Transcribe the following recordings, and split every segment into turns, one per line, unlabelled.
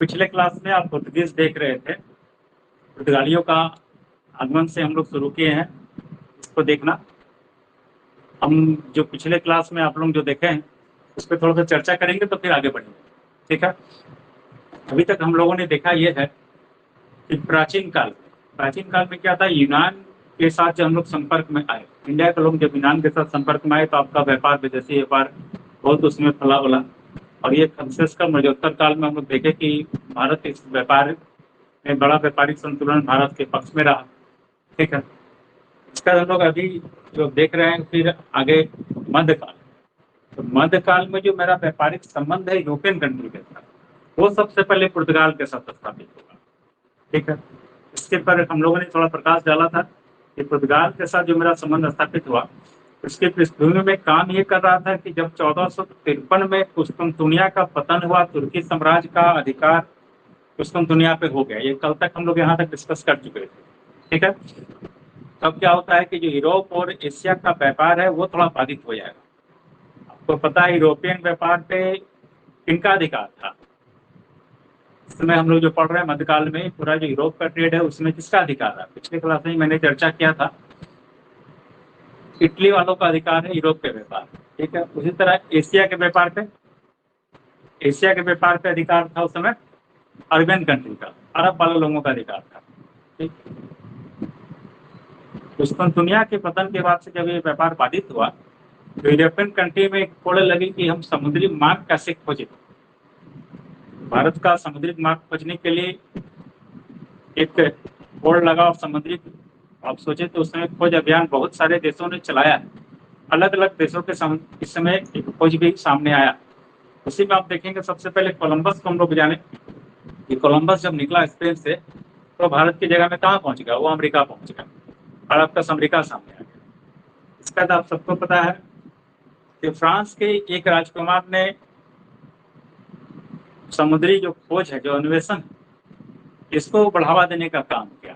पिछले क्लास में आप पुर्तगीज देख रहे थे। पुर्तगालियों का आगमन से हम लोग शुरू किए हैं इसको देखना। हम जो पिछले क्लास में आप लोग जो देखे हैं उस पर थोड़ा सा चर्चा करेंगे तो फिर आगे बढ़ेंगे। ठीक है। अभी तक हम लोगों ने देखा यह है कि प्राचीन काल में क्या था, यूनान के साथ जब हम लोग संपर्क में आए, इंडिया के लोग जब यूनान के साथ संपर्क में आए तो आपका व्यापार, विदेशी व्यापार बहुत उसमें फला फला। और ये विशेषकर मध्योत्तर काल में हम लोग देखे कि भारत इस व्यापार में बड़ा व्यापारिक संतुलन भारत के पक्ष में रहा। ठीक है। इसका हम लोग अभी जो देख रहे हैं फिर आगे मध्यकाल। तो मध्यकाल में जो मेरा व्यापारिक संबंध है यूरोपियन कंट्री के साथ, वो सबसे पहले पुर्तगाल के साथ स्थापित होगा। ठीक है। इसके पर हम लोगों ने थोड़ा प्रकाश डाला था कि पुर्तगाल के साथ जो मेरा संबंध स्थापित हुआ उसके पृष्ठभूमि में काम ये कर रहा था कि जब 1453 में कुस्तुनतुनिया का पतन हुआ, तुर्की साम्राज्य का अधिकार कुस्तुनतुनिया पे हो गया। ये कल तक हम लोग यहाँ तक डिस्कस कर चुके थे। ठीक है। तब क्या होता है कि जो यूरोप और एशिया का व्यापार है वो थोड़ा बाधित हो जाएगा। आपको पता है यूरोपियन व्यापार पे किनका अधिकार था? इस समय हम लोग जो पढ़ रहे हैं मध्यकाल में पूरा जो यूरोप का ट्रेड है उसमें किसका अधिकार है? पिछले क्लास में मैंने चर्चा किया था, इटली वालों का अधिकार है यूरोप के व्यापार। ठीक है। उसी तरह एशिया के व्यापार पे अधिकार था उस समय अरबियन कंट्री का, अरब वाले लोगों का अधिकार था। ठीक। कुस्तुनतुनिया के पतन के बाद से जब ये व्यापार बाधित हुआ तो यूरोपियन कंट्री में एक होड़ लगी कि हम समुद्री मार्ग कैसे खोजें। भारत का समुद्री मार्ग खोजने के लिए एक होड़ लगा और समुद्री, आप सोचे तो उसमें खोज अभियान बहुत सारे देशों ने चलाया। अलग अलग देशों के इस समय एक खोज भी सामने आया। उसी में आप देखेंगे सबसे पहले कोलंबस को हम लोग जाने कि कोलंबस जब निकला स्पेन से तो भारत की जगह में कहाँ पहुंच गया? वो अमेरिका पहुंच गया और आपका अमेरिका सामने आ गया। इसका तो आप सबको पता है कि फ्रांस के एक राजकुमार ने समुद्री जो खोज है, जो अन्वेषण, इसको बढ़ावा देने का काम किया।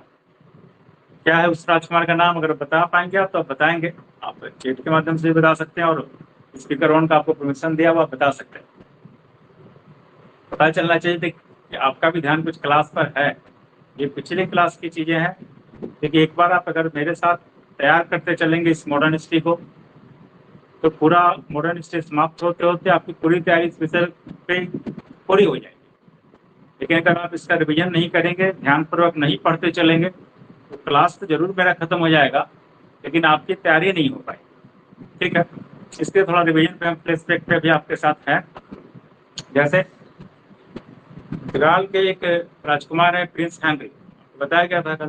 क्या है उस राजकुमार का नाम? अगर बता पाएंगे आप तो आप बताएंगे। आप चैट के माध्यम से भी बता सकते हैं और स्पीकर ऑन का आपको परमिशन दिया हुआ आप बता सकते हैं। पता चलना चाहिए कि आपका भी ध्यान कुछ क्लास पर है। ये पिछली क्लास की चीजें हैं। देखिए, एक बार आप अगर मेरे साथ तैयार करते चलेंगे इस मॉडर्न हिस्ट्री को तो पूरा मॉडर्न हिस्ट्री समाप्त होते होते आपकी पूरी तैयारी इस विषय पे पूरी हो जाएगी। लेकिन अगर आप इसका रिवीजन नहीं करेंगे, ध्यानपूर्वक नहीं पढ़ते चलेंगे तो क्लास तो जरूर मेरा खत्म हो जाएगा लेकिन आपकी तैयारी नहीं हो पाएगी। ठीक है। इसके थोड़ा रिवीजन पे हम फ्लैशबैक पे भी आपके साथ हैं। जैसे पुर्तगाल के एक राजकुमार है प्रिंस हेनरी, बताया गया था कल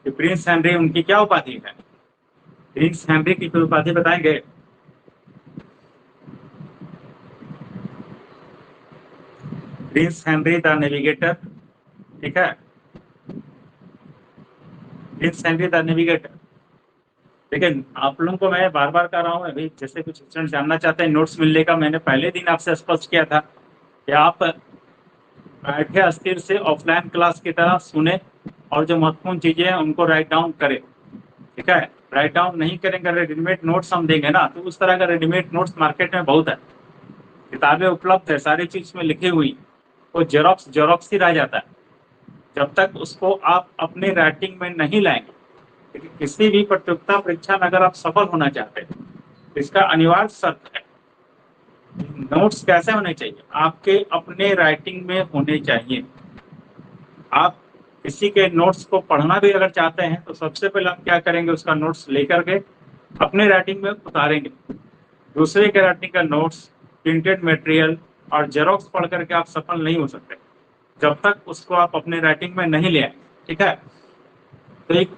कि प्रिंस हेनरी, उनकी क्या उपाधि है? प्रिंस हेनरी की कोई उपाधि बताएंगे? Prince Henry the navigator. ठीक है। Prince Henry the navigator. लेकिन आप लोगों को मैं बार बार कह रहा हूँ, अभी जैसे कुछ स्टूडेंट जानना चाहते हैं नोट्स मिलने का, मैंने पहले दिन आपसे स्पष्ट किया था कि आप बैठे अस्थिर से ऑफलाइन क्लास की तरह सुने और जो महत्वपूर्ण चीजें हैं उनको राइट डाउन करें। ठीक है। राइट डाउन नहीं करेंगे, रेडीमेड नोट्स हम देंगे ना, तो उस तरह का रेडीमेड नोट्स मार्केट में बहुत है, किताबें उपलब्ध है, सारी चीज में लिखी हुई, वो जेरोक्स ही रह जाता है। जब तक उसको आप अपने राइटिंग में नहीं लाएंगे, लेकिन किसी भी प्रतियोगिता परीक्षा में अगर आप सफल होना चाहते हैं तो इसका अनिवार्य शर्त है नोट्स कैसे होने चाहिए? आपके अपने राइटिंग में होने चाहिए। आप किसी के नोट्स को पढ़ना भी अगर चाहते हैं तो सबसे पहले आप क्या करेंगे, उसका नोट्स लेकर के अपने राइटिंग में उतारेंगे। दूसरे के राइटिंग का नोट्स, प्रिंटेड मटेरियल और जेरोक्स पढ़ करके आप सफल नहीं हो सकते जब तक उसको आप अपने राइटिंग में नहीं ले आए। ठीक है। तो एक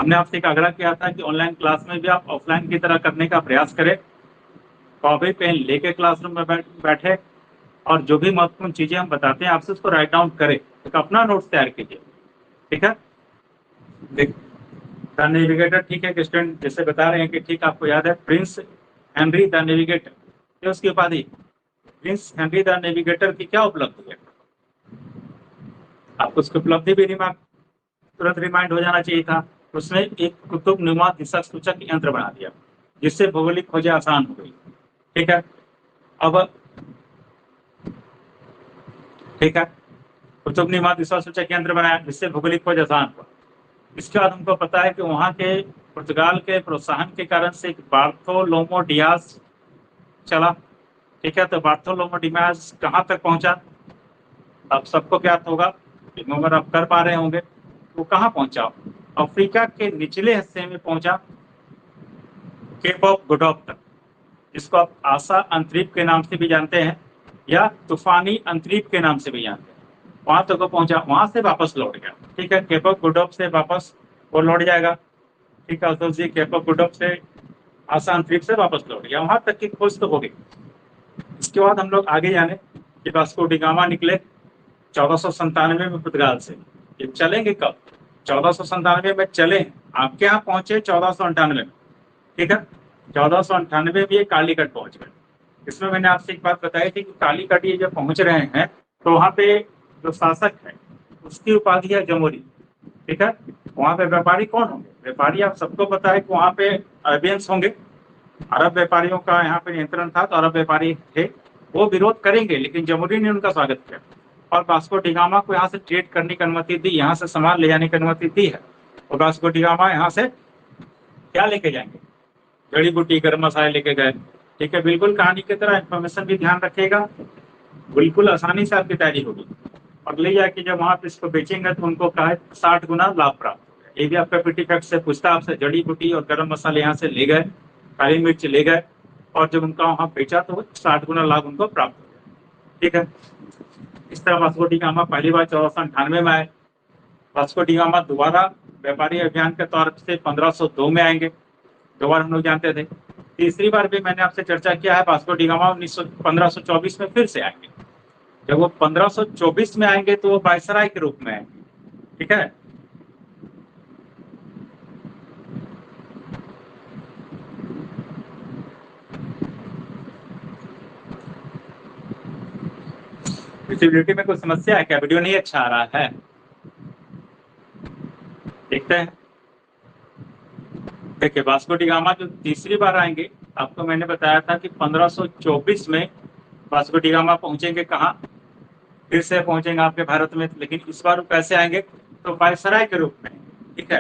हमने आपसे एक आग्रह किया था कि ऑनलाइन क्लास में भी आप ऑफलाइन की तरह करने का प्रयास करें। कॉपी पेन लेके क्लासरूम में बैठे और जो भी महत्वपूर्ण चीजें हम बताते हैं आपसे उसको राइट डाउन करें, एक अपना नोट्स तैयार कीजिए। ठीक है। द नेविगेटर, ठीक है, कि स्टूडेंट जैसे बता रहे हैं कि ठीक आपको याद है प्रिंस हेनरी द नेविगेटर, ये उसकी उपाधि। प्रिंस हेनरी द नेविगेटर की क्या उपलब्धि है? आपको उसकी उपलब्धि भी तुरंत रिमाइंड हो जाना चाहिए था। उसने एक कुतुब नुमा दिशा सूचक यंत्र बना दिया जिससे भौगोलिक खोजें आसान हो गई। ठीक है। अब ठीक है, कुतुबनीमा दूसरा सूचक यंत्र बनाया जिससे भौगोलिक खोज आसान हुआ। इसके बाद हमको पता है कि वहाँ के पुर्तगाल के प्रोत्साहन के कारण से बार्थोलोमो डियाज चला। ठीक है, तो बार्थोलोमो डियाज कहाँ तक पहुंचा अब सबको ज्ञात होगा, अगर आप कर पा रहे होंगे। वो कहाँ पहुंचा? अफ्रीका के निचले हिस्से में पहुंचा, केप ऑफ गुड होप तक, जिसको आप आशा अंतरीप के नाम से भी जानते हैं या तूफानी अंतरीप के नाम से भी जानते हैं। वहां तक वो पहुंचा, वहां से वापस लौट गया। ठीक है, केप ऑफ गुड होप से वापस वो लौट जाएगा। ठीक है, तो जी केप ऑफ गुड होप से आशा अंतरीप से वापस लौट गया, वहां तक की खोज तो हो गई। इसके बाद हम लोग आगे जाने कि वास्को डी गामा निकले 1497 में पुर्तगाल से। ये चलेंगे कब? 1497 में चले, आपके यहाँ पहुंचे 1498 में। ठीक है, 1498 में ये कालीकट पहुंच गए। इसमें मैंने आपसे एक बात बताई थी कि कालीकट ये जब पहुंच रहे हैं तो वहाँ पे जो शासक है उसकी उपाधि है जमोरी। ठीक है, वहाँ पे व्यापारी कौन होंगे? व्यापारी आप सबको पता है कि वहाँ पे अरबियंस होंगे। अरब व्यापारियों का यहाँ पे नियंत्रण था, तो अरब व्यापारी थे, वो विरोध करेंगे, लेकिन जमोरी ने उनका स्वागत किया और वास्को डी गामा को यहाँ से ट्रेड करने की अनुमति दी, यहाँ से सामान ले जाने की अनुमति दी है। और वास्को डी गामा यहाँ से क्या लेके जाएंगे? जड़ी बूटी, गर्म मसाले लेके गए। ठीक है, बिल्कुल कहानी की तरह इंफॉर्मेशन भी ध्यान रखिएगा, बिल्कुल आसानी से आपकी तैयारी होगी। और ले जाके जब वहाँ पे इसको बेचेंगे तो उनको कहा 60 गुना लाभ प्राप्त होगा। ये भी आपका पीटी फैक्ट से पूछता है आपसे, जड़ी बूटी और गर्म मसाले यहाँ से ले गए, काली मिर्च ले गए, और जब उनका वहाँ बेचा तो 60 गुना लाभ उनको प्राप्त हो गया। ठीक है, इस तरह वास्को डी गामा पहली बार 1498 में आए। वास्को डी गामा दोबारा व्यापारी अभियान के तौर से 1502 में आएंगे, दो बार हम लोग जानते थे। तीसरी बार भी मैंने आपसे चर्चा किया है, वास्को डी गामा 1524 में फिर से आएंगे। जब वो 1524 में आएंगे तो वो वायसराय के रूप में आएंगे। ठीक है, विजिबिलिटी में कोई समस्या है क्या? वीडियो नहीं अच्छा आ रहा है? देखते हैं। देखिए, वास्को डी गामा जो तीसरी बार आएंगे, आपको मैंने बताया था कि 1524 में वास्को डी गामा पहुंचेंगे कहाँ? फिर से पहुंचेंगे आपके भारत में, लेकिन इस बार वो कैसे आएंगे? तो वायसराय के रूप में। ठीक है,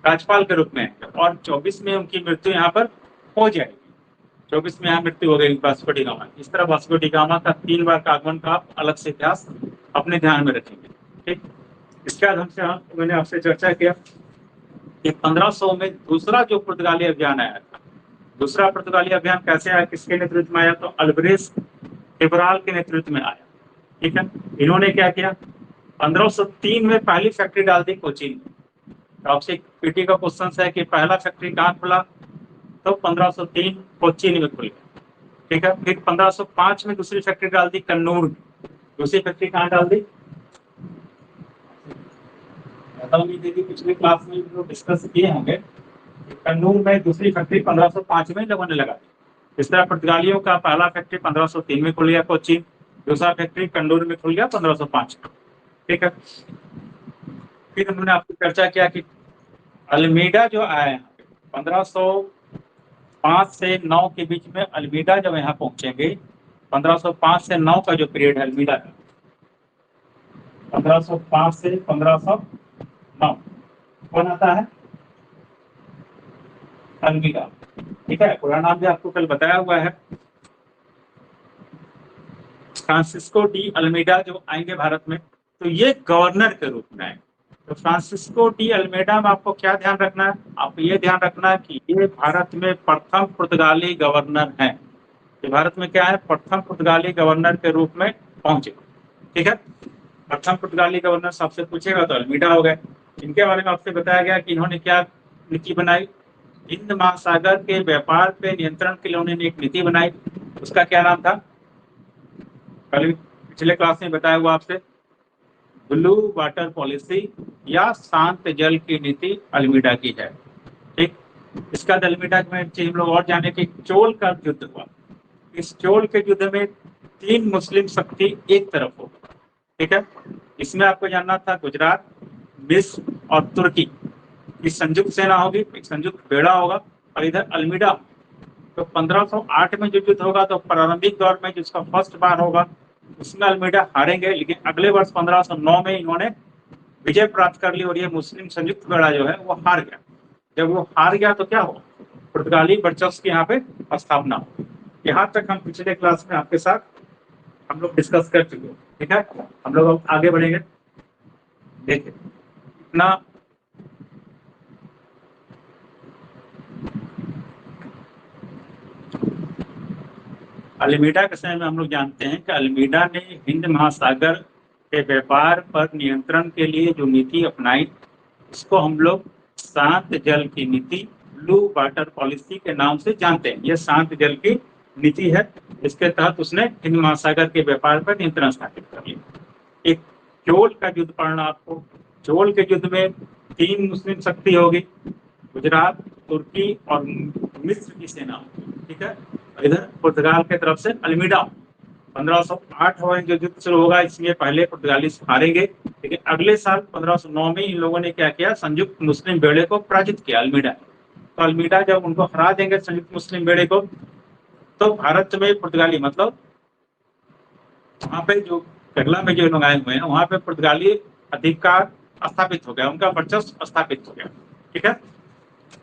राज्यपाल के रूप में आएंगे, और 24 में उनकी मृत्यु यहाँ पर हो जाएगी। 24 में यहाँ मृत्यु हो गई वास्को डी गामा। इस तरह वास्को डी गामा का 3 बार का आगमन का आप अलग से इतिहास अपने ध्यान में रखेंगे। ठीक, इसके बाद मैंने आपसे चर्चा किया कि 1500 में दूसरा जो पुर्तगाली अभियान आया था। दूसरा पुर्तगाली अभियान कैसे आया, किसके नेतृत्व में आया? तो अल्वारेज कैब्राल के नेतृत्व में आया। ठीक है, इन्होंने क्या किया? 1503 में पहली फैक्ट्री डाल दी कोचीन में। तो आपसे पीटी का क्वेश्चन है कि पहला फैक्ट्री कहाँ खुला? तो 1503 कोचीन में खुल गया। ठीक है, फिर 1505 में दूसरी फैक्ट्री डाल दी कन्नूर में। दूसरी फैक्ट्री कहाँ डाल दी? पिछले क्लास में जो डिस्कस किए होंगे, कन्नूर में दूसरी फैक्ट्री 1505 में लोगों ने लगा दी। इस तरह पुर्तगालियों का पहला फैक्ट्री 1503 में खुल गया कोचीन, दूसरा फैक्ट्री कन्नूर में खुल गया 1505 में। ठीक है, फिर हमने आपको चर्चा किया कि अल्मीडा जो आया है 1505 से 9 के बीच में, अल्मीडा जब यहाँ पहुंचेंगे 1505 से 9 का जो पीरियड है अल्मीडा का, 1505 से 1509 कौन आता है? अल्मीडा। ठीक है, पूरा नाम भी आपको कल बताया हुआ है। फ्रांसिस्को डी अल्मीडा जो आएंगे भारत में, तो ये गवर्नर के रूप में आएंगे। तो फ्रांसिस्को डी अल्मीडा में आपको क्या ध्यान रखना है? आपको ये ध्यान रखना है कि ये भारत में प्रथम पुर्तगाली गवर्नर हैं। ये भारत में क्या है? प्रथम पुर्तगाली गवर्नर के रूप में पहुंचे। ठीक है, प्रथम पुर्तगाली गवर्नर सबसे पूछेगा तो अल्मीडा हो गए। इनके बारे में आपसे बताया गया कि इन्होंने क्या नीति बनाई? हिंद महासागर के व्यापार पे नियंत्रण के लिए उन्होंने एक नीति बनाई। उसका क्या नाम था? कल पिछले क्लास में बताया हुआ आपसे, ब्लू वाटर पॉलिसी या शांत जल की नीति अल्मीडा की है। ठीक, इसका अल्मीडा में हम लोग और जाने कि चोल का युद्ध हुआ। इस चोल के युद्ध में 3 मुस्लिम शक्ति एक तरफ हो। ठीक है, इसमें आपको जानना था गुजरात, मिस्र और तुर्की की संयुक्त सेना होगी, एक संयुक्त बेड़ा होगा, और इधर अल्मीडा। तो 1508 में जो युद्ध होगा तो प्रारंभिक दौर में जिसका फर्स्ट बार होगा उसमें अल्मीडा हारेंगे, लेकिन अगले वर्ष 1509 में इन्होंने विजय प्राप्त कर ली और ये मुस्लिम संयुक्त बेड़ा जो है वो हार गया। जब वो हार गया तो क्या हुआ, पुर्तगाली वर्चस्व की यहाँ पे स्थापना हुई। यहाँ तक हम पिछले क्लास में आपके साथ हम लोग डिस्कस कर चुके हैं। ठीक है, हम लोग अब आगे बढ़ेंगे। देखिए इतना अल्मीडा के समय में हम लोग जानते हैं कि अल्मीडा ने हिंद महासागर के व्यापार पर नियंत्रण के लिए जो नीति अपनाई इसको हम लोग शांत जल की नीति, ब्लू वाटर पॉलिसी के नाम से जानते हैं। यह शांत जल की नीति है, इसके तहत उसने हिंद महासागर के व्यापार पर नियंत्रण स्थापित कर लिया। एक चोल का युद्ध पढ़ना आपको। चोल के युद्ध में 3 मुस्लिम शक्ति होगी, गुजरात, तुर्की और मिस्र की सेना। ठीक है, इधर पुर्तगाल के तरफ से अल्मीडा। 1508 में जो युद्ध शुरू होगा इसमें पहले पुर्तगाली हारेंगे, लेकिन अगले साल 1509 में इन लोगों ने क्या किया, संयुक्त मुस्लिम बेड़े को पराजित किया अल्मीडा। तो अल्मीडा जब उनको हरा देंगे संयुक्त मुस्लिम बेड़े को, तो भारत में पुर्तगाली मतलब वहां पे जो केरला में जो लोग आए हुए हैं वहां पे पुर्तगाली अधिकार स्थापित हो गया, उनका वर्चस्व स्थापित हो गया। ठीक है,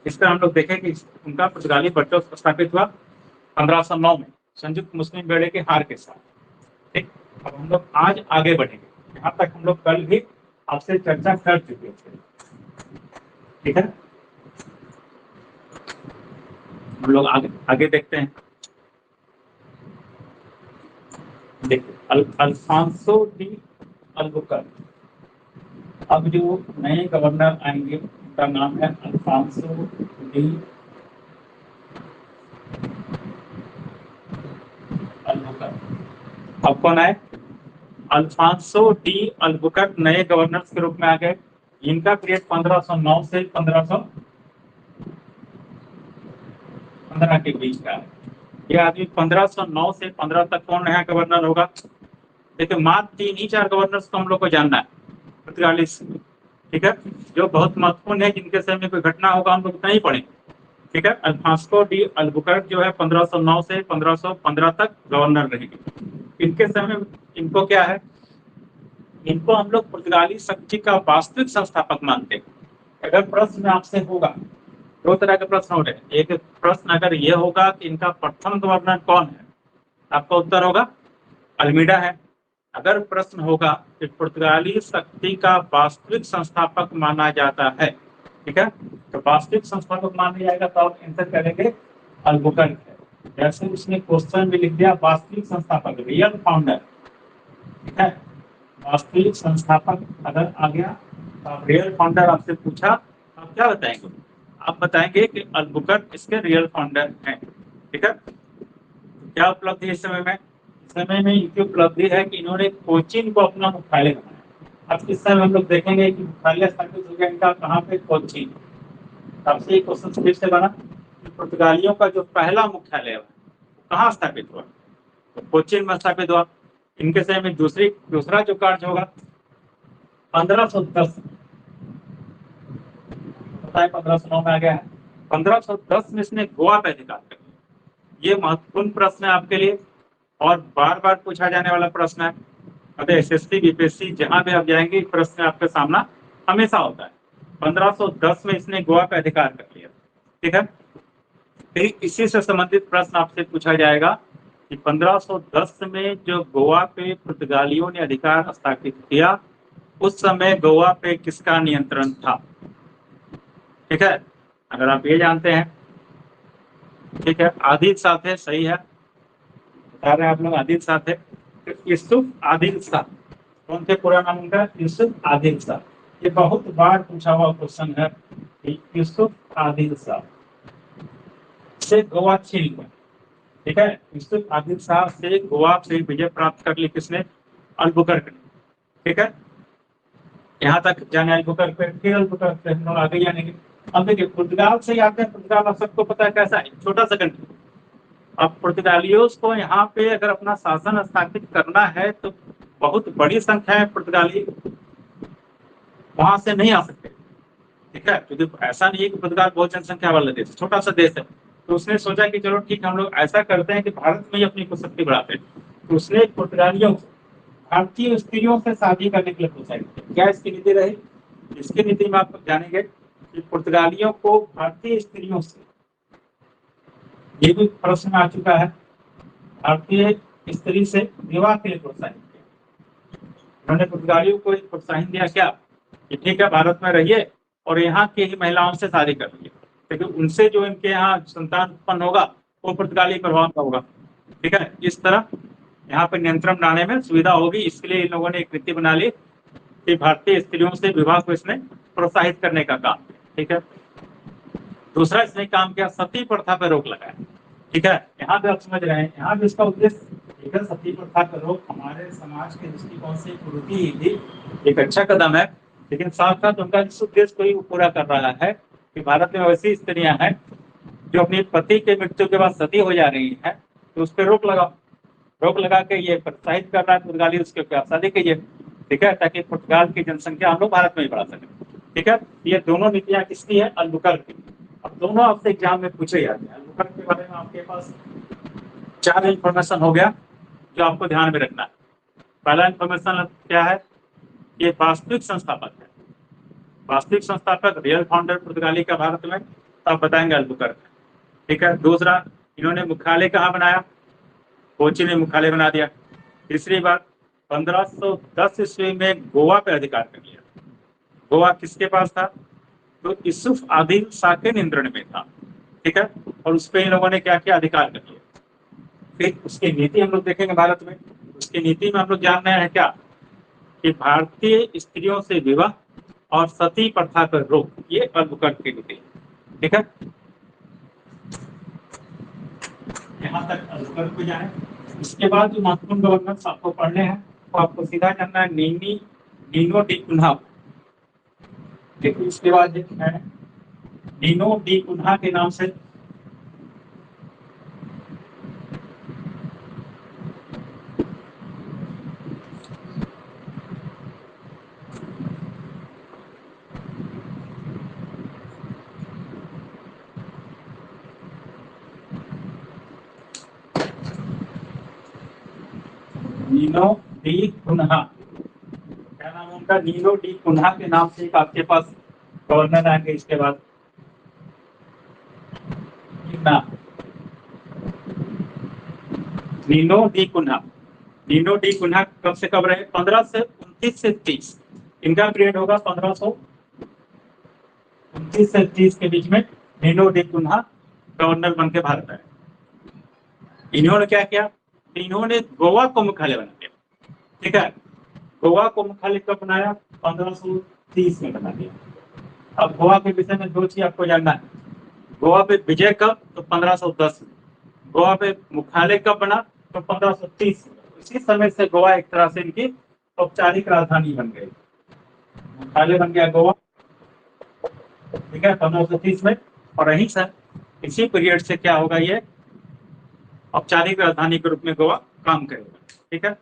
इस तरह हम लोग देखें कि उनका पुर्तगाली वर्चस्व स्थापित हुआ 1509 में संयुक्त मुस्लिम बेड़े के हार के साथ। ठीक, अब हम लोग आज आगे बढ़ेंगे। यहाँ तक हम लोग कल भी आपसे चर्चा कर चुके थे। ठीक है, हम लोग आगे देखते हैं। देखिए अल्फांसो डी अल्बुकर्क, अब जो नए गवर्नर आएंगे उनका नाम है अल्फांसो डी अल्बुकर्क। अब कौन आए, अल्फांसो डी अल्बुकर्क नए गवर्नर के रूप में आ गए। इनका पीरियड 1509 से 1515 के बीच का है। ये आदमी 1509 से 15 तक कौन नया गवर्नर होगा। देखिए मात्र 3 ही 4 गवर्नर्स को हम लोग को जानना है पुर्तगाली से। ठीक है, जो बहुत महत्वपूर्ण है, जिनके समय में कोई घटना होगा हम लोग उतना ही पढ़ेंगे। ठीक है, अल्फांसो डी अल्बुकर्क जो है 1509 से 1515 तक गवर्नर रहेंगे। इनके समय इनको क्या है, इनको हम लोग पुर्तगाली शक्ति का वास्तविक संस्थापक मानते हैं। अगर प्रश्न आपसे होगा, 2 तरह के प्रश्न हो रहे हैं। एक प्रश्न अगर यह होगा कि इनका प्रथम गवर्नर कौन है, आपका उत्तर होगा अल्मीडा है। अगर प्रश्न होगा कि पुर्तगाली शक्ति का वास्तविक संस्थापक माना जाता है, ठीक है, तो वास्तविक संस्थापक माना जाएगा तो आप आंसर करेंगे अल्बुकर्क है। जैसे उसने क्वेश्चन भी लिख दिया वास्तविक संस्थापक, रियल फाउंडर। ठीक है, वास्तविक संस्थापक अगर आ गया तो आप रियल फाउंडर आपसे पूछा, आप क्या बताएंगे, आप बताएंगे कि अल्बुकर्क इसके रियल फाउंडर हैं। ठीक है, क्या उपलब्धि है इस समय में, इस समय में इनकी उपलब्धि है कि इन्होंने कोचीन को अपना मुख्यालय बनाया। अब इस समय हम लोग देखेंगे कि मुख्यालय स्थापित हो गया इनका कहाँ पे, कोचीन। सबसे एक क्वेश्चन फिर से बना कि पुर्तगालियों का जो पहला मुख्यालय है कहाँ स्थापित हुआ, तो कोचीन में स्थापित हुआ। इनके समय में दूसरा जो कार्य होगा 1510, पता है 1509 में आ गया है। 1510 में इसने गोवा पे अधिकार कर लिया। ये महत्वपूर्ण प्रश्न है आपके लिए और बार बार पूछा जाने वाला प्रश्न है। अगर एसएससी बीपीएससी जहां भी आप जाएंगे इस प्रश्न आपके सामना हमेशा होता है। 1510 में इसने गोवा पे अधिकार कर लिया। ठीक है, फिर इसी से संबंधित प्रश्न आपसे पूछा जाएगा कि 1510 में जो गोवा पे पुर्तगालियों ने अधिकार स्थापित किया उस समय गोवा पे किसका नियंत्रण था। ठीक है, अगर आप ये जानते हैं, ठीक है, आदिल शाह थे, सही है, बता रहे हैं आप लोग आदिल शाह थे। यूसुफ आदिल शाह कौन थे, पूरा नाम उनका यूसुफ आदिल शाह। ये बहुत बार पूछा हुआ क्वेश्चन है कि यूसुफ आदिल शाह से गोवा छीन लिया। ठीक है, यूसुफ आदिल शाह से गोवा से विजय प्राप्त कर ली किसने, अल्बुकर्क ने। ठीक है, यहाँ तक जाने अल्बुकर्क पे, फिर अल्बुकर्क पे हम लोग आगे जानेंगे। अब देखिए पुर्तगाल से आते हैं, पुर्तगाल आप सबको पता है कैसा है, छोटा सा कंट्री। अब पुर्तगालियों को यहाँ पे अगर अपना शासन स्थापित करना है तो बहुत बड़ी संख्या में पुर्तगाली वहां से नहीं आ सकते। ठीक है, क्योंकि ऐसा नहीं है कि पुर्तगाल बहुत जनसंख्या वाला देश, छोटा सा देश है। तो उसने सोचा कि चलो ठीक हम लोग ऐसा करते हैं कि भारत में ही अपनी शक्ति बढ़ाते हैं। तो उसने पुर्तगालियों भारतीय स्त्रियों से शादी करने के लिए प्रोत्साहित किया। क्या इसकी नीति रही? इसकी नीति में आप जानेंगे कि पुर्तगालियों को भारतीय स्त्रियों से, ये भी प्रश्न आ चुका है, भारतीय स्त्री से विवाह के लिए प्रोत्साहित किया। उन्होंने पुर्तगालियों को एक प्रोत्साहन दिया क्या कि ठीक है, भारत में रहिए और यहाँ की ही महिलाओं से शादी कर लीजिए, लेकिन उनसे जो इनके यहाँ संतान उत्पन्न होगा वो पुर्तगाली प्रभाव का होगा। ठीक है, इस तरह यहाँ पर नियंत्रण लाने में सुविधा होगी, इसलिए इन लोगों ने एक नीति बना ली कि भारतीय स्त्रियों से विवाह को इसने प्रोत्साहित करने का काम। ठीक है, दूसरा इसने काम किया, सती प्रथा पर रोक लगाया। ठीक है, यहाँ पे आप समझ रहे हैं, यहाँ भी इसका उद्देश्य सती प्रथा पर रोक हमारे समाज के दृष्टिकोण से कुरीति ही थी, एक अच्छा कदम है, लेकिन साथ साथ उनका इस उद्देश्य को ही पूरा कर रहा है कि भारत में वैसी स्त्रियां हैं जो अपने पति के मृत्यु के बाद सती हो जा रही है, तो उस पर रोक लगा के ये प्रोत्साहित कर रहा है पुर्तगाली उसके क्या शादी कीजिए। ठीक है, ताकि पुर्तगाल की जनसंख्या हम लोग भारत में ही बढ़ा सके। ठीक है, ये दोनों नीतियां किसकी है? अल्बुकर्क की। अब दोनों आपसे एग्जाम में पूछे जाते हैं। अल्बुकर्क के बारे में आपके पास 4 इंफॉर्मेशन हो गया जो आपको ध्यान में रखना है। पहला इंफॉर्मेशन क्या है? ये वास्तविक संस्थापक है, वास्तविक संस्थापक रियल फाउंडर पुर्तगाली का भारत में, तो आप बताएंगे अल्बुकर्क। ठीक है, दूसरा, इन्होंने मुख्यालय कहाँ बनाया? कोची ने मुख्यालय बना दिया। तीसरी बात, 1510 ईस्वी में गोवा पे अधिकार कर लिया। गोवा किसके पास था? तो यूसुफ आदिल शाह के नियंत्रण में था। ठीक है, और उस पर इन लोगों ने क्या किया? अधिकार कर लिया। फिर उसकी नीति हम लोग देखेंगे भारत में। उसकी नीति में हम लोग जान रहे हैं क्या कि भारतीय स्त्रियों से विवाह और सती प्रथा पर रोक, ये अल्बुकर्क की नीति। ठीक है, यहाँ तक अल्बुकर्क को जाने। इसके बाद जो महत्वपूर्ण गवर्नर्स आपको पढ़ने हैं तो आपको सीधा जानना है नीनो डी कुन्हा। देखिए, इसके बाद है नीनो डी कुन्हा के नाम से नीनो डी कुन्हा, क्या नाम है उनका? नीनो डी कुन्हा के नाम से एक आपके पास गवर्नर आएंगे। इसके बाद Nuno da Cunha. Nuno da Cunha कब से कब रहे? 1529 से 30। इनका पीरियड होगा 1529 से 30 के बीच में नीनो डी कुन्हा गवर्नर बन के भारत आए। इन्होंने क्या किया? इन्होंने गोवा को मुख्यालय बना दिया। ठीक है, गोवा को मुख्यालय कब बनाया? 1530 में बना दिया। अब गोवा के विषय में 2 चीज आपको जानना है। गोवा पे विजय कब? तो 1510 में। गोवा पे मुख्यालय कब बना? तो 1530 में। इसी समय से गोवा एक तरह से इनकी औपचारिक राजधानी बन गई, मुख्यालय बन गया गोवा। ठीक है, 1530 में। और यही सर इसी पीरियड से क्या होगा? ये औपचारिक राजधानी के रूप में गोवा काम करेगा। ठीक है,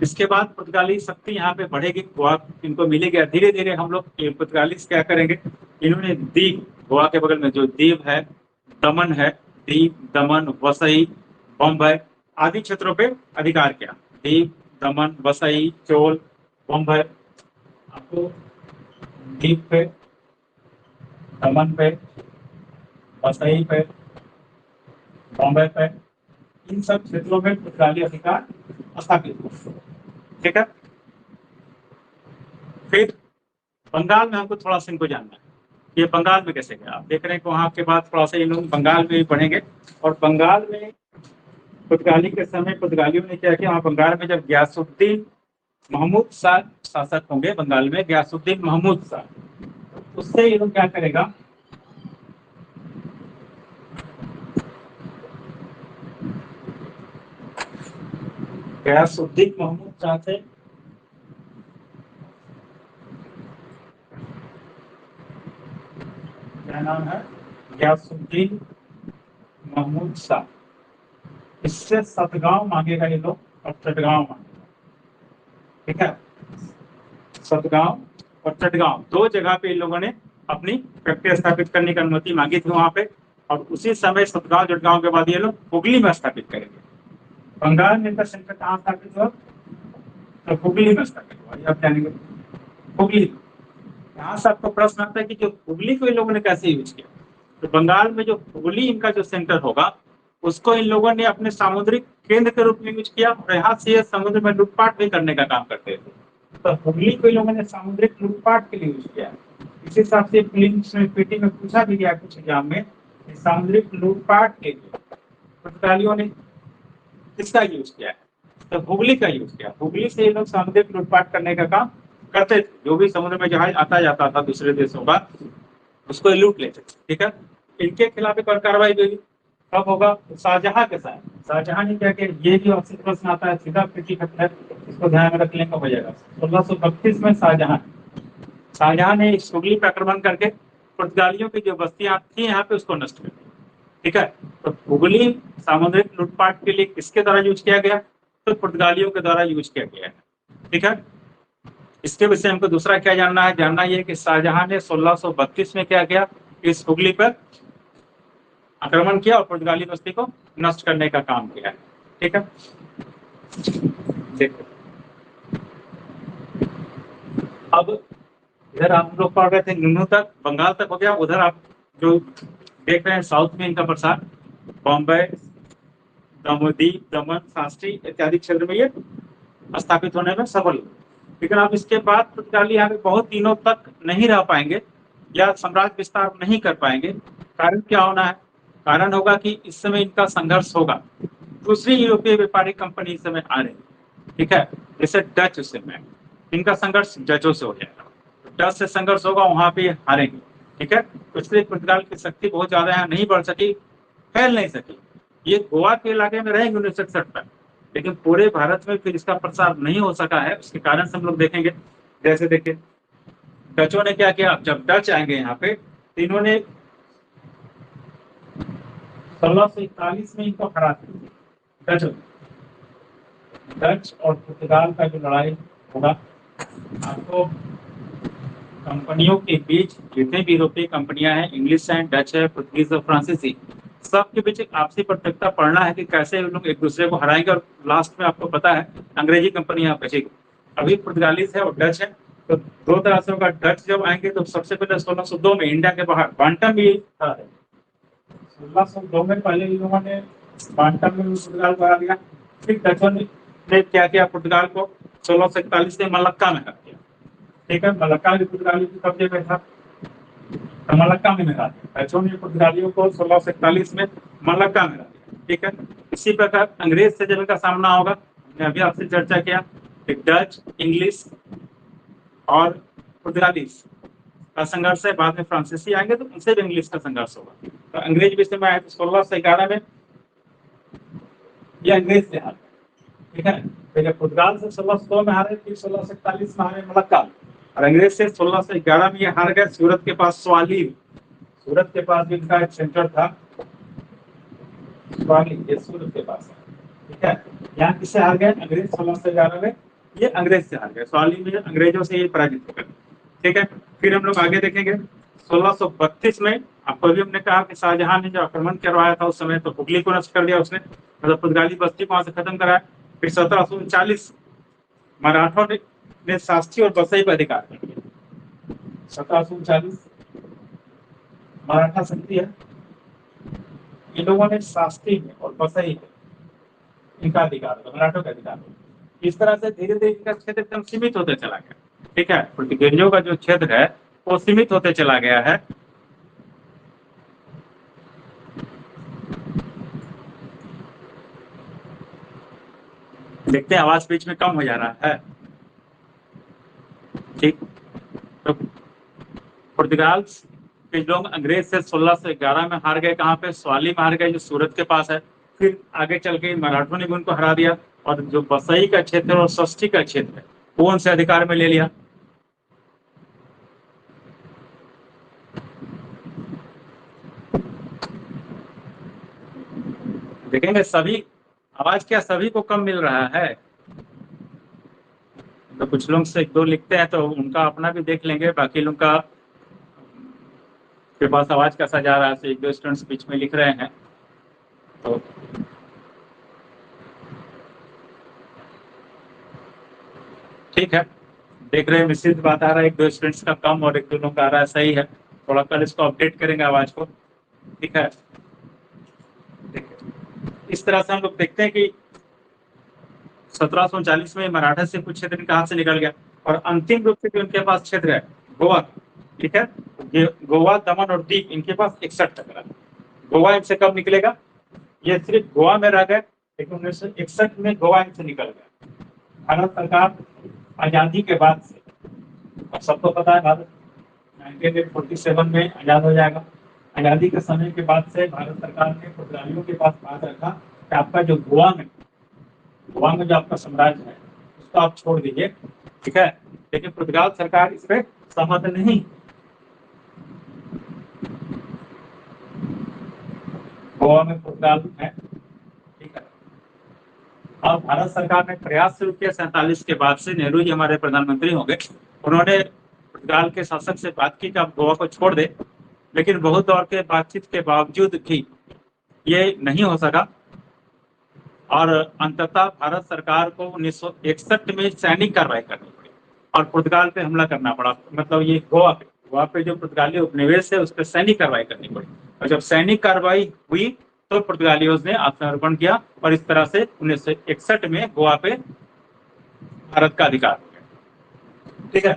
इसके बाद पुर्तगाली शक्ति यहाँ पे बढ़ेगी, गोवा इनको मिलेगी। धीरे धीरे हम लोग पुर्तगाली क्या करेंगे? इन्होंने द्वीप, गोवा के बगल में जो द्वीप है, दमन है, द्वीप, दमन, वसई, बम्बई आदि क्षेत्रों पे अधिकार किया। द्वीप, दमन, वसई, चोल, बम्बई, आपको द्वीप पे, दमन पे, वसई पे, बॉम्बे पे, इन सब क्षेत्रों में पुर्तगाली अधिकार स्थापित हुआ। ठीक है, फिर बंगाल में हमको थोड़ा सा इनको जानना है, ये बंगाल में कैसे गया? आप देख रहे हैं कि वहाँ के बाद थोड़ा सा इन लोग बंगाल में भी पढ़ेंगे। और बंगाल में पुर्तगाली के समय पुर्तगालियों ने क्या किया? वहाँ बंगाल में जब गयासुद्दीन महमूद शाह शासक होंगे बंगाल में, गयासुद्दीन महमूद शाह, उससे ये लोग क्या करेगा? गयासुद्दीन महमूद शाह से क्या नाम है? गयासुद्दीन महमूद शाह, इससे सतगांव मांगेगा ये लोग और चटगांव मांगेगा। ठीक है, सतगांव और चटगांव 2 जगह पे इन लोगों ने अपनी फैक्ट्री स्थापित करने की अनुमति मांगी थी वहां पे। और उसी समय सतगांव चटगांव के बाद ये लोग हुगली में स्थापित करेंगे। बंगाल में इनका सेंटर कहाँ स्थापित हुआ? तो हुगली में स्थापित हुआ, ये आप जानेंगे। हुगली, यहाँ से आपको प्रश्न आता है कि जो हुगली को इन लोगों ने कैसे यूज किया। तो बंगाल में जो हुगली इनका जो सेंटर होगा, उसको इन लोगों ने अपने सामुद्रिक केंद्र के रूप में यूज किया, और यहाँ से ये समुद्र में लूटपाट भी करने का काम करते थे। तो हुगली को इन लोगों ने सामुद्रिक लूटपाट के लिए यूज किया। इस हिसाब से प्रीलिम्स में पीटी में पूछा भी गया कुछ एग्जाम में, सामुद्रिक लूटपाट के लिए पुर्तगालियों ने किसका यूज किया है? तो हुगली का यूज किया। हुगली से ये लोग सामुद्रिक लूटपाट करने का काम करते थे। जो भी समुद्र में जहाज आता जाता था दूसरे देशों का, उसको लूट लेते थे। ठीक है, इनके खिलाफ एक और कार्रवाई हुई। कब होगा? शाहजहां के साथ। शाहजहां ने क्या किया? ये जो आपसे प्रश्न आता है सीधा पीटी है, इसको ध्यान में रख लेंगे, हो जाएगा। 1632 में शाहजहां ने इस हुगली पर आक्रमण करके पुर्तगालियों की जो बस्तियां थी यहाँ पे उसको नष्ट कर दिया। ठीक है, तो हुगली सामुद्रिक लूटपाट के लिए किसके द्वारा यूज किया गया? तो पुर्तगालियों के द्वारा यूज किया गया है। ठीक है, इसके विषय हमको दूसरा क्या जानना है? जानना यह कि शाहजहां ने 1632 में क्या किया? इस हुगली पर आक्रमण किया और पुर्तगाली बस्ती को नष्ट करने का काम किया। ठीक है, देखो अब इधर आप लोग पढ़ रहे थे नुनू तक, बंगाल तक हो गया। उधर आप जो देख रहे हैं साउथ में इनका प्रसार, बॉम्बे, दमोदीप, दमन, शास्त्री इत्यादि क्षेत्र में ये स्थापित होने में सफल हुए। लेकिन अब इसके बाद पुर्तगाली यहाँ पे बहुत दिनों तक नहीं रह पाएंगे या साम्राज्य विस्तार नहीं कर पाएंगे। कारण क्या होना है? कारण होगा कि इस समय इनका संघर्ष होगा। दूसरी यूरोपीय व्यापारिक कंपनी इस समय आ रही है। ठीक है, जैसे डच, उस समय इनका संघर्ष डचों से हो जाएगा। डच से संघर्ष होगा, वहां पे हारेंगे। ठीक है, तो इसलिए पुर्तगाल की शक्ति बहुत ज्यादा यहाँ नहीं बढ़ सकी, फैल नहीं सकी। ये गोवा के इलाके में रहेंगे 1961 तक, लेकिन पूरे भारत में फिर इसका प्रसार नहीं हो सका है। उसके कारण से हम लोग देखेंगे, जैसे देखिए डचों ने क्या किया। जब डच आएंगे यहाँ पे, तो इन्होंने 1641 में इनको हरा दिया। डच और पुर्तगाल का जो लड़ाई होगा, आपको कंपनियों के बीच जितने भी यूरोपीय कंपनियां हैं, इंग्लिश है, डच है, पुर्तगीज और फ्रांसीसी, सबके बीच एक आपसी प्रतियोगिता पढ़ना है कि कैसे लोग एक दूसरे को हराएंगे। और लास्ट में आपको पता है अंग्रेजी कंपनी यहाँ बचेगी। अभी पुर्तगालीज है और डच है, तो दो तरह से होगा। डच जब आएंगे तो सबसे पहले 1602 में इंडिया के बाहर बांटम भी था। 1602 में पहले इन लोगों ने बांटम में पुर्तगाल को हरा दिया। फिर डचों ने क्या किया? पुर्तगाल को 1641 में मलक्का में हरा दिया। ठीक है, मलक्का भी पुर्तगाली के कब्जे में था, तो मलक्का में हरा दिया। डचों ने पुर्तगालियों को 1641 में मलक्का में हरा दिया। ठीक है, इसी प्रकार अंग्रेज से जब इनका सामना होगा, मैं अभी आपसे चर्चा किया कि डच, इंग्लिश और पुर्तगालीज का संघर्ष है। बाद में फ्रांसीसी आएंगे तो उनसे भी इंग्लिश का संघर्ष होगा। तो अंग्रेज भी समय आए तो 1611 में ये अंग्रेज से हारे। ठीक है, पहले पुर्तगाल से 1602 में हारे, फिर 1641 में हारे मलक्का, और अंग्रेज से 1611 में ये हार गए सूरत के पास स्वालीव। सूरत के पास भी इनका एक सेंटर था, स्वालीव, ये सूरत के पास है। ठीक है, यहाँ किससे हार गए? अंग्रेज 1611 में ये अंग्रेज से हार गए। स्वालीव में अंग्रेजों से ये पराजित हो गए। ठीक है, फिर हम लोग आगे देखेंगे 1632 में। आपको अभी हमने कहा कि शाहजहां ने जो आक्रमण करवाया था उस समय, तो हुगली को नष्ट कर दिया उसने, मतलब पुर्तगाली बस्ती को वहां से खत्म कराया। फिर 1739 मराठों ने शास्त्री और बसई पर अधिकार कर लिया। 1739 मराठा शक्ति है, इन लोगों ने शास्त्री में और बसई में इनका अधिकार, मराठों का अधिकार। इस तरह से धीरे धीरे इनका क्षेत्र एकदम सीमित होते चला गया। ठीक है, पुर्तगालियों का जो क्षेत्र है वो सीमित होते चला गया है। देखते हैं आवाज बीच में कम हो जा रहा है। ठीक, तो पुर्तगाल के लोग अंग्रेज से 1611 में हार गए। कहाँ पे? स्वाली में हार गए, जो सूरत के पास है। फिर आगे चल के मराठों ने भी उनको हरा दिया, और जो बसई का क्षेत्र और षष्ठी का क्षेत्र है वो उनसे अधिकार में ले लिया। देखेंगे सभी आवाज क्या सभी को कम मिल रहा है? तो कुछ लोग से एक दो लिखते हैं तो उनका अपना भी देख लेंगे, बाकी लोग का के पास आवाज कैसा जा रहा है। एक दो स्टूडेंट्स बीच में लिख रहे हैं, तो ठीक है, देख रहे हैं मिश्रित बात आ रहा है, एक दो स्टूडेंट्स का कम और एक दो लोगों का आ रहा है, सही है। थोड़ा कल इसको अपडेट करेंगे आवाज को, ठीक है। इस तरह से हम लोग देखते हैं कि 1739 में मराठा से कुछ क्षेत्र कहाँ से निकल गया, और अंतिम रूप से जो इनके पास क्षेत्र है गोवा, ठीक है, ये गोवा, दमन और दीव, इनके पास 61 तक रहा। गोवा इनसे कब निकलेगा, ये सिर्फ गोवा में रह गए, लेकिन 1961 में गोवा इनसे निकल गया। भारत सरकार आजादी के बाद से, अब सबको पता है भारत 1947 में आजाद हो जाएगा। आजादी के समय के बाद से भारत सरकार ने पुर्तगालियों के पास बात रखा कि आपका जो गोवा में जो आपका साम्राज्य है उसको आप छोड़ दीजिए, ठीक है। लेकिन पुर्तगाल सरकार इस पर सहमत नहीं। गोवा में पुर्तगाल है, ठीक है। अब भारत सरकार ने प्रयास शुरू किया 47 के बाद से, नेहरू जी हमारे प्रधानमंत्री होंगे, उन्होंने पुर्तगाल के शासक से बात की कि आप गोवा को छोड़ दे, लेकिन बहुत दौर के बातचीत के बावजूद भी ये नहीं हो सका, और अंततः भारत सरकार को 1961 में सैनिक कार्रवाई करनी पड़ी और पुर्तगाल पे हमला करना पड़ा। मतलब ये गोवा पे जो पुर्तगाली उपनिवेश है उस पर सैनिक कार्रवाई करनी पड़ी, और जब सैनिक कार्रवाई हुई तो पुर्तगालियों ने आत्मसमर्पण किया, और इस तरह से 1961 में गोवा पे भारत का अधिकार हो गया, ठीक है।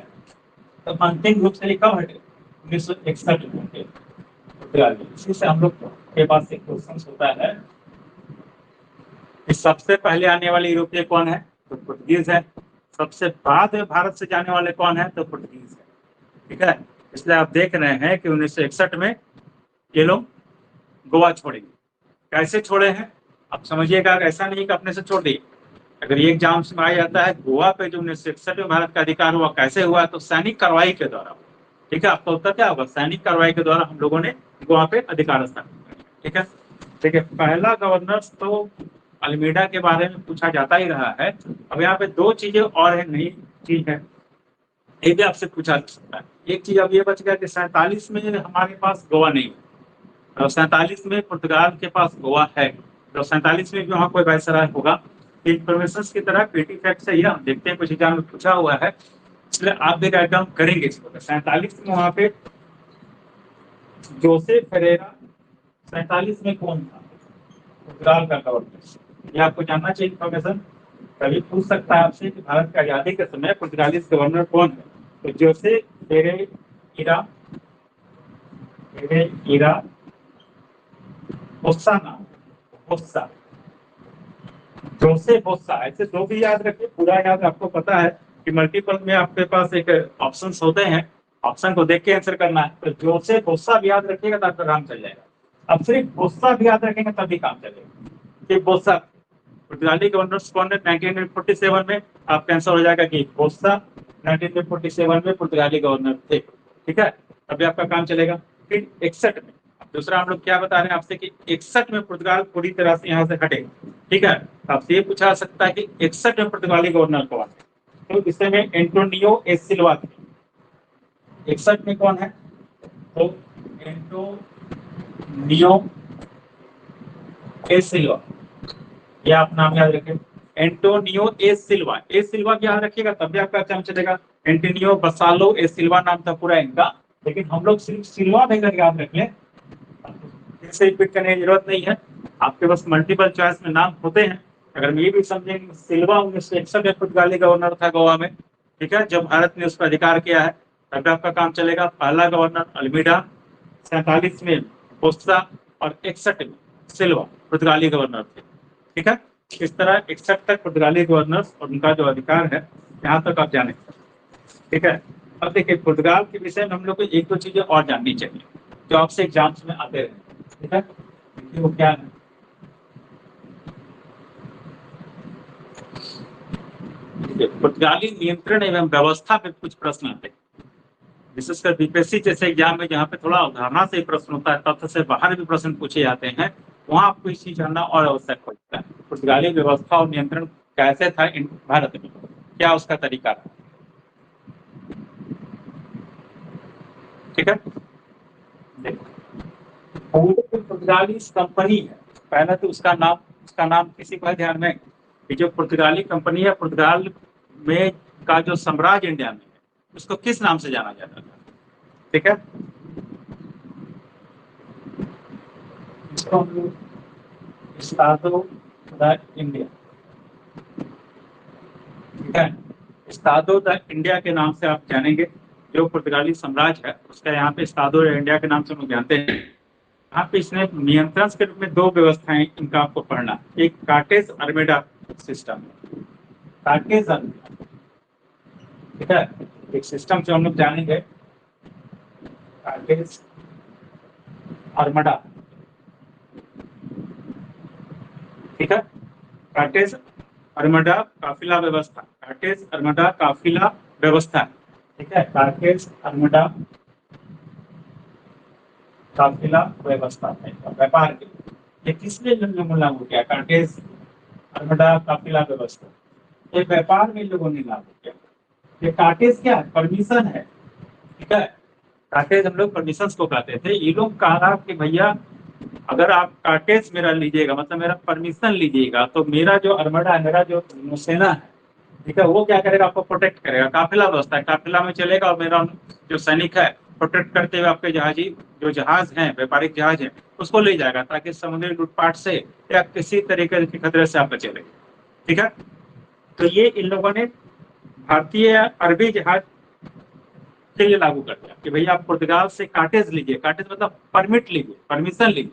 तो अंतिम रूप से कब हटे, 1961 में हटे पुर्तगाली। इसी से हम लोग के पास एक क्वेश्चन होता है कि सबसे पहले आने वाले यूरोपीय कौन है, तो पुर्तगीज है। सबसे बाद में भारत से जाने वाले कौन है, तो पुर्तगीज है, ठीक है। इसलिए आप देख रहे हैं कि 1961 में ये लोग गोवा छोड़ेंगे। कैसे छोड़े हैं आप समझिएगा, ऐसा नहीं कि अपने से छोड़ दिए। अगर ये एग्जाम में आ जाता है गोवा पे जो 1961 में भारत का अधिकार हुआ कैसे हुआ, तो सैनिक कार्रवाई के द्वारा, ठीक है। आपका उत्तर क्या होगा, सैनिक कार्रवाई के द्वारा हम लोगों ने गोवा पे अधिकार स्थापित किया, ठीक है। ठीक है, पहला गवर्नर तो अल्मीडा के बारे में पूछा जाता ही रहा है। अब यहाँ पे दो चीजें और है, नई चीज है, ये भी आपसे पूछा जा सकता है। एक चीज अब ये बच गया कि 47 में हमारे पास गोवा नहीं, और 47 में पुर्तगाल के पास गोवा है, तो 47 में भी वहाँ कोई वायसराय होगा। इंफॉर्मेशन की तरह पेटी फैक्ट से यह देखते हैं, कुछ एग्जाम में पूछा हुआ है, इसलिए आप भी राइट डाउन करेंगे इसको। 47 में वहाँ पे जोसेफ फेरेरा, 47 में कौन था पुर्तगाल का गवर्नर, ये आपको जानना चाहिए इन्फॉर्मेशन। कभी पूछ सकता है आपसे कि भारत की आजादी के समय पुर्तगाली गवर्नर कौन है, तो जोसेफ फेरेरा बोस्सा नाम, बोस्सा, जोसेफ बोस्सा, ऐसे दो भी याद रखिए, पूरा याद आपको पता है कि मल्टीपल में आपके पास एक ऑप्शंस होते हैं, ऑप्शन को देख के आंसर करना है। तो जोसेफ बोस्सा भी याद रखिएगा तो आपका काम चल जाएगा। अब सिर्फ बोस्सा भी याद रखेंगे तभी काम चलेगा। कि बोस्सा पुर्तगाली गवर्नर कौन है 1947 में, आपका आंसर हो जाएगा कि बोस्सा 1947 में पुर्तगाली गवर्नर थे, ठीक है, तभी आपका काम चलेगा। फिर 61 में, दूसरा हम लोग क्या बता रहे हैं आपसे कि 61 में पुर्तगाल पूरी तरह से यहाँ से हटे, ठीक है। आपसे ये पूछा सकता है कि 61 में पुर्तगाली गवर्नर कौन है, तो इस समय एंटोनियो ए सिल्वा थे। 61 में कौन है, तो एंटोनियो ए सिल्वा, ये आप नाम याद रखें, एंटोनियो ए सिल्वा। ए सिल्वा याद रखिएगा तब भी आपका काम चलेगा। एंटोनियो बसालो ए सिल्वा नाम था पूरा इनका, लेकिन हम लोग सिर्फ सिल्वा नहीं याद रख लें, इसे रिपीट करने की जरूरत नहीं है, आपके पास मल्टीपल चॉइस में नाम होते हैं। अगर ये भी समझेंगे सिल्वा 1961 में पुर्तगाली गवर्नर था गोवा में, ठीक है, जब भारत ने उस पर अधिकार किया है तब आपका काम चलेगा। पहला गवर्नर अल्मीडा, 47 में बोस्सा और 61 में सिल्वा पुर्तगाली गवर्नर थे, ठीक है। इस तरह 61 तक पुर्तगाली गवर्नर और उनका जो अधिकार है यहाँ तक आप जाने, ठीक है। अब देखिए पुर्तगाल के विषय में हम लोग को एक दो चीजें और जाननी चाहिए जो आपसे एग्जाम्स में आते रहे, ठीक है। वो क्या है, पुर्तगाली नियंत्रण एवं व्यवस्था पे कुछ प्रश्न आते हैं, विशेषकर बीपीएससी जैसे एग्जाम में जहाँ पे थोड़ा अवधारणा से प्रश्न होता है, तथ्य से बाहर भी प्रश्न पूछे जाते हैं, वहाँ आपको इस चीज जानना और आवश्यक होता है। पुर्तगाली व्यवस्था और नियंत्रण कैसे था भारत में, क्या उसका तरीका था, ठीक है। देखो पुर्तगाली कंपनी है, पहले तो उसका नाम किसी को ध्यान में कि जो पुर्तगाली कंपनी है पुर्तगाल में का जो साम्राज्य इंडिया में है उसको किस नाम से जाना जाता था? ठीक है, इसको हम लोग स्टादो द इंडिया, ठीक है, स्टादो द इंडिया के नाम से आप जानेंगे। जो पुर्तगाली साम्राज्य है उसका यहाँ पे स्टादो द इंडिया के नाम से हम लोग जानते हैं। यहाँ पे इसने नियंत्रण के रूप में दो व्यवस्थाएं इनका आपको पढ़ना, एक कार्टेज अर्मेडा सिस्टम, कार्टेज अर्मेडा, ठीक है, एक सिस्टम जो हम लोग जानेंगे कार्टेज अर्मडा, ठीक है, कार्टेज अर्मडा काफिला व्यवस्था, कार्टेज अर्मडा काफिला व्यवस्था, ठीक है, कार्टेज अर्मडा काफिला व्यवस्था है व्यापार के लिए। ये किसने लागू किया? कार्टेज अर्मडा काफिला व्यवस्था, ये व्यापार में लोगों ने लागू किया। ये कार्टेज क्या है? परमिशन है, ठीक है, कार्टेज हम लोग परमिशन को कहते थे। ये लोग कहा कि भैया अगर आप कार्टेज मेरा लीजिएगा, मतलब मेरा परमिशन लीजिएगा, तो मेरा जो अर्मडा है, मेरा जो नौसेना है, ठीक है, वो क्या करेगा? आपको प्रोटेक्ट करेगा। काफिला व्यवस्था है, काफिला में चलेगा और मेरा जो सैनिक है प्रोटेक्ट करते हुए आपके जो जहाज हैं, व्यापारिक जहाज हैं, उसको ले जाएगा ताकि समुद्री लूटपाट से या किसी तरीके के खतरे से आप बचे रहे, ठीक है। तो ये इन लोगों ने भारतीय अरबी जहाज के लिए लागू कर दिया कि भैया आप पुर्तगाल से कार्टेज लीजिए, कार्टेज मतलब परमिट लीजिए, परमिशन लीजिए,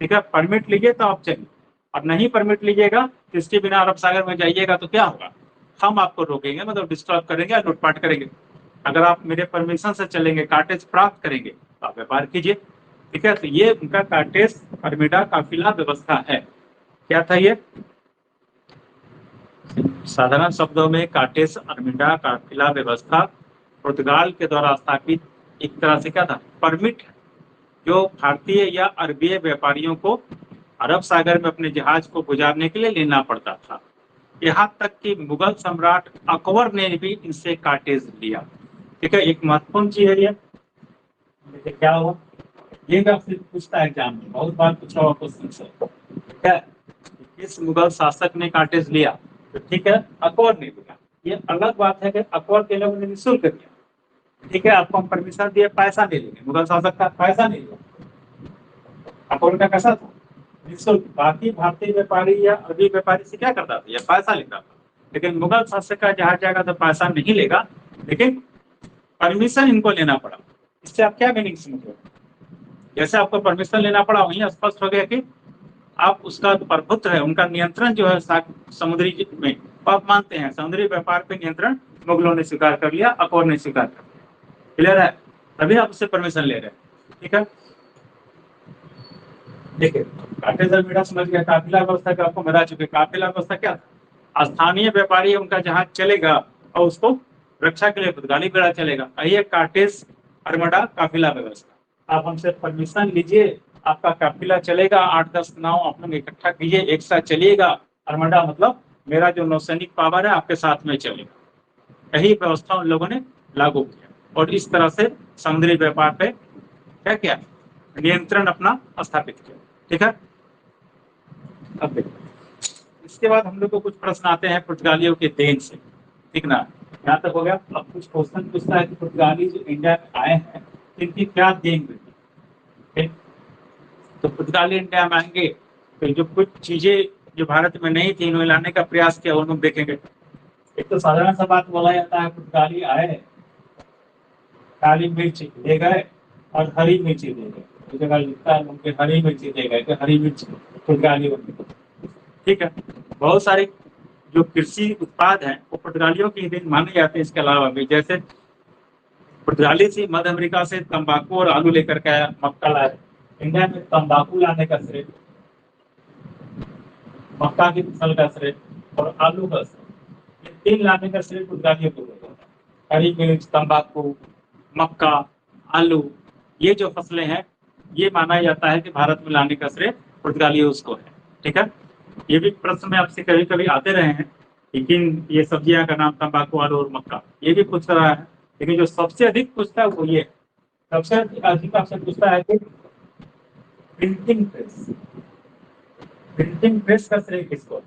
ठीक है, परमिट लीजिए तो आप चलिए, और नहीं परमिट लीजिएगा तो इसके बिना अरब सागर में जाइएगा तो क्या होगा? हम आपको रोकेंगे, मतलब डिस्टर्ब करेंगे, लूटपाट करेंगे। अगर आप मेरे परमिशन से चलेंगे, कार्टेज प्राप्त करेंगे तो आप व्यापार कीजिए, ठीक है। तो ये उनका कार्टेज अर्मिडा काफिला व्यवस्था है। क्या था ये? साधारण शब्दों में कार्टेज अर्मिडा काफिला व्यवस्था पुर्तगाल के द्वारा स्थापित एक तरह से क्या था? परमिट, जो भारतीय या अरबीय व्यापारियों को अरब सागर में अपने जहाज को गुजारने के लिए लेना पड़ता था। यहाँ तक कि मुगल सम्राट अकबर ने भी इनसे कार्टेज लिया, ठीक है। एक महत्वपूर्ण चीज है ये, क्या हुआ ये आपसे पूछता है एग्जाम में, बहुत बार पूछा हुआ क्वेश्चन से, ठीक है, किस मुगल शासक ने कार्टेज लिया? तो ठीक है, अकबर ने लिया। ये अलग बात है कि अकबर के लोगों ने निःशुल्क दिया, ठीक है, आपको हम परमिशन दिए, पैसा नहीं लेंगे, मुगल शासक का पैसा नहीं लिया, अकबर का कैसा था? निःशुल्क। बाकी भारतीय व्यापारी या अरबी व्यापारी से क्या करता था? या पैसा लेता था। लेकिन मुगल शासक का जहाज जाएगा तो पैसा नहीं लेगा, लेकिन परमिशन इनको लेना पड़ा। इससे आप क्या मीनिंग समझो? जैसे आपको परमिशन लेना पड़ा, वहीं स्पष्ट हो गया कि आप उसका प्रभुत्व है, उनका नियंत्रण जो है समुद्री में, आप मानते हैं समुद्री व्यापार पे नियंत्रण मुगलों ने स्वीकार कर लिया, अकबर ने स्वीकार कर लिया, क्लियर है? तभी आप उससे परमिशन ले रहे हैं, ठीक है। देखिए, कार्टेज अर्मिडा समझ गया। काफिला व्यवस्था का आपको बता चुके। काफिला व्यवस्था क्या? स्थानीय व्यापारी उनका जहाज चलेगा और उसको रक्षा के लिए पुर्तगाली बेड़ा चलेगा। ये कार्टेज अर्मडा काफिला व्यवस्था। आप हमसे परमिशन लीजिए, आपका काफिला चलेगा, 8-10 नाव आप लोग इकट्ठा कीजिए, एक साथ चलिएगा। अर्मडा मतलब मेरा जो नौसैनिक पावर है आपके साथ में चलेगा। यही व्यवस्था उन लोगों ने लागू किया और इस तरह से समुद्री व्यापार पे क्या किया? नियंत्रण अपना स्थापित किया, ठीक है। अब देखो, इसके बाद हम लोग को कुछ प्रश्न आते हैं पुर्तगालियों के देन से, ठीक ना? यहाँ तक हो गया। अब कुछ क्वेश्चन पूछता है कि पुर्तगाली जो इंडिया में आए हैं इनकी क्या देन मिली? तो पुर्तगाली इंडिया में आएंगे तो जो कुछ चीजें जो भारत में नहीं थी इन्हें लाने का प्रयास किया, उनको देखेंगे। एक तो साधारण सा बात बोला जाता है, पुर्तगाली आए, काली मिर्च ले गए और हरी मिर्ची दे गए। जगह लिखता है उनके हरी मिर्ची दे गए, कि हरी मिर्च पुर्तगाली बनी, ठीक है। बहुत सारे जो कृषि उत्पाद हैं वो पुर्तगालियों के देन माने जाते हैं। इसके अलावा भी जैसे पुर्तगाली से मध्य अमेरिका से तंबाकू और आलू लेकर के आया, मक्का लाया। इंडिया में तंबाकू लाने का श्रेय, मक्का की फसल का श्रेय और आलू का श्रेय, ये 3 लाने का श्रेय पुर्तगालियों को दिया जाता है। हरी मिर्च, तंबाकू, मक्का, आलू, ये जो फसलें हैं ये माना जाता है कि भारत में लाने का श्रेय पुर्तगालियों को है, ठीक है। ये भी प्रश्न में आपसे कभी कभी आते रहे हैं, लेकिन ये सब्जियां का नाम तंबाकू, आलू और मक्का ये भी पूछ रहा है। लेकिन जो सबसे अधिक पूछता है वो ये, सबसे अधिक आपसे पूछता है कि प्रिंटिंग प्रेस, प्रिंटिंग प्रेस का श्रेय किसको?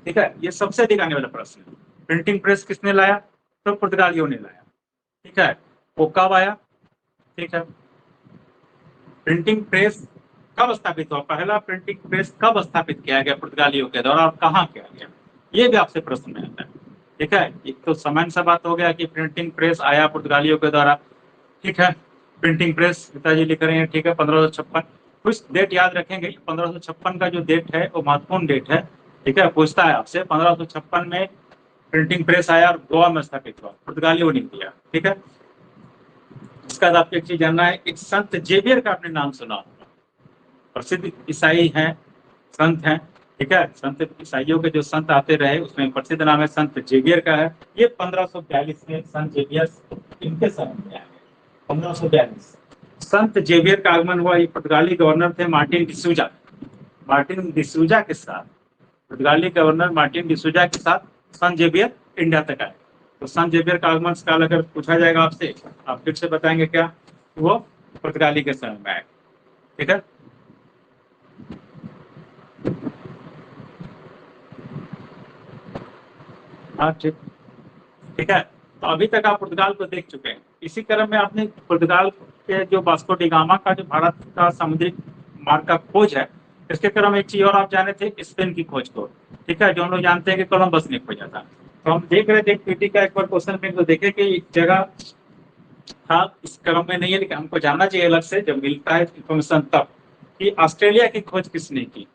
ठीक है, ये सबसे अधिक आने वाला प्रश्न है। प्रिंटिंग प्रेस किसने लाया? तो पुर्तगालियों ने लाया, ठीक है। वो कब आया, ठीक है। प्रिंटिंग प्रेस कब स्थापित हुआ, पहला प्रिंटिंग प्रेस कब स्थापित किया गया पुर्तगालियों के द्वारा और कहाँ किया गया, ये भी आपसे प्रश्न में आता है, ठीक है। एक तो सामान्य सा बात हो गया कि प्रिंटिंग प्रेस आया पुर्तगालियों के द्वारा, ठीक है। प्रिंटिंग प्रेस पिताजी लिख रहे हैं, ठीक है, 1556। कुछ डेट याद रखेंगे, 1556 का जो डेट है वो महत्वपूर्ण डेट है, ठीक है। पूछता है आपसे 1556 में प्रिंटिंग प्रेस आया और गोवा में स्थापित हुआ, पुर्तगालियों ने दिया, ठीक है। इसका बाद आपको एक चीज जानना है, एक संत जेवियर का आपने नाम सुना होगा, प्रसिद्ध ईसाई हैं, संत हैं, ठीक है। संत ईसाइयों के जो संत आते रहे उसमें प्रसिद्ध नाम है संत जेवियर का है। ये 1542 में संत जेवियर इनके समय में आए, 1542 संत जेवियर का आगमन हुआ। ये पुर्तगाली गवर्नर थे मार्टिन डिसूजा, मार्टिन डिसूजा के साथ, पुर्तगाली गवर्नर मार्टिन डिसूजा के साथ संत जेवियर इंडिया तक आए। तो संत जेवियर का आगमन काल अगर पूछा जाएगा आपसे, आप फिर से बताएंगे क्या, वो पुर्तगाली के समय में आए, ठीक है। हाँ ठीक, ठीक है। तो अभी तक आप पुर्तगाल को देख चुके हैं। इसी क्रम में आपने पुर्तगाल के जो वास्को डी गामा का जो भारत का समुद्री मार्ग का खोज है, इसके क्रम में एक चीज और आप जाने थे, स्पेन की खोज को, ठीक है, जो हम लोग जानते हैं कि कोलंबस ने खोजा था। तो हम देख रहे थे पीटी का एक बार क्वेश्चन में, तो देखे कि एक जगह था, इस क्रम में नहीं है लेकिन हमको जानना चाहिए अलग से जब मिलता है इन्फॉर्मेशन तब, कि ऑस्ट्रेलिया की खोज किसने की।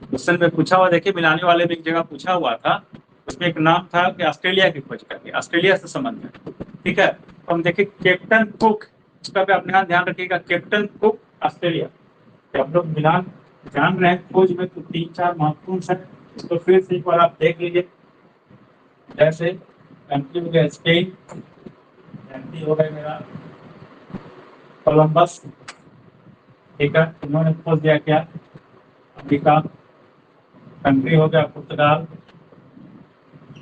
क्वेश्चन में पूछा हुआ, देखिए मिलाने वाले में एक जगह पूछा हुआ था, उसमें एक नाम था कि ऑस्ट्रेलिया की खोज करके, ऑस्ट्रेलिया से संबंध है, ठीक है। तो हम देखिए कैप्टन कुक, उसका भी अपने ध्यान रखिएगा, कैप्टन कुक ऑस्ट्रेलिया। हम लोग मिलान जान रहे हैं खोज में, तो 3-4 महत्वपूर्ण है, इसको फिर से एक बार आप देख लीजिए। जैसे कंट्री हो गया स्पेन, कंट्री हो गया मेरा कोलंबस, ठीक है, इन्होंने खोज दिया क्या, अमेरिका। कंट्री हो गया पुर्तगाल,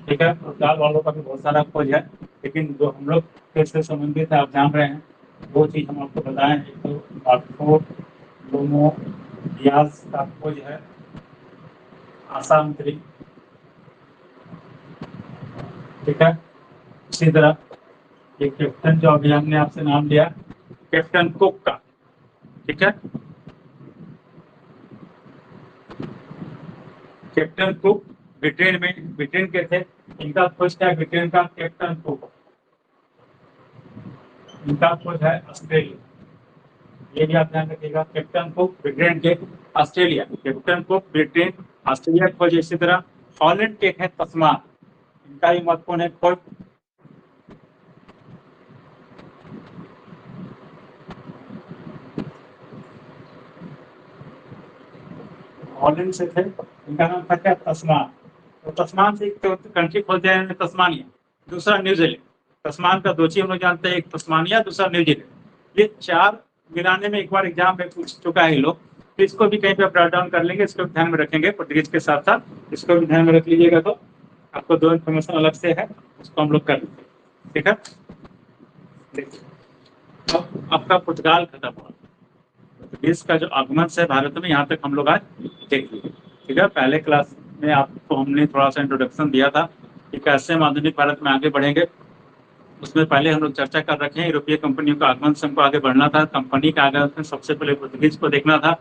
ठीक है, पुर्तगाल वालों का भी बहुत सारा खोज है, लेकिन जो हम लोग से संबंधित है आप जान रहे हैं, वो चीज हम आपको बताएं। एक तो वास्को डोमो डियाज का खोज है, आसाम ट्री, ठीक है। इसी तरह ये कैप्टन जो अभी हमने आपसे नाम लिया, कैप्टन कुक का, ठीक है, कैप्टन कुक ब्रिटेन में, ब्रिटेन के थे, इनका खोज क्या है, ब्रिटेन का कैप्टन कुक, इनका खोज है ऑस्ट्रेलिया, ये भी आप ध्यान रखिएगा। कैप्टन कुक ब्रिटेन के, Australia, captain cook Britain Australia खोज। इसी तरह हॉलैंड के हैं तस्मान, इनका भी महत्वपूर्ण है खोज। हॉलैंड से थे, इनका नाम था क्या, तस्मान। तो तस्मान से एक तो कंट्री खोज दिया है तस्मानिया, दूसरा न्यूजीलैंड। तस्मान का दो चीज हम लोग जानते हैं, एक तस्मानिया, दूसरा न्यूजीलैंड। ये 4 मिलाने में एक बार एग्जाम में पूछ चुका है लोग, तो इसको भी कहीं पे ब्रेक डाउन कर लेंगे, इसको भी ध्यान में रखेंगे पुर्तगीज के साथ साथ, इसको भी ध्यान में रख लीजिएगा। तो आपको 2 इन्फॉर्मेशन अलग से है, उसको हम लोग कर लेंगे, ठीक है। देखिए अब आपका पुर्तगाल खत्म हुआ, पुर्तगीज का जो आगमन है भारत में, यहाँ तक हम लोग आज देख लिए, ठीक है। पहले क्लास में आपको हमने थोड़ा सा इंट्रोडक्शन दिया था कि कैसे हम आधुनिक भारत में आगे बढ़ेंगे। उसमें पहले हम लोग चर्चा कर रखे हैं, यूरोपीय कंपनियों का आगमन से हमको आगे बढ़ना था, कंपनी का आगमन में सबसे पहले पुर्तगीज को देखना था।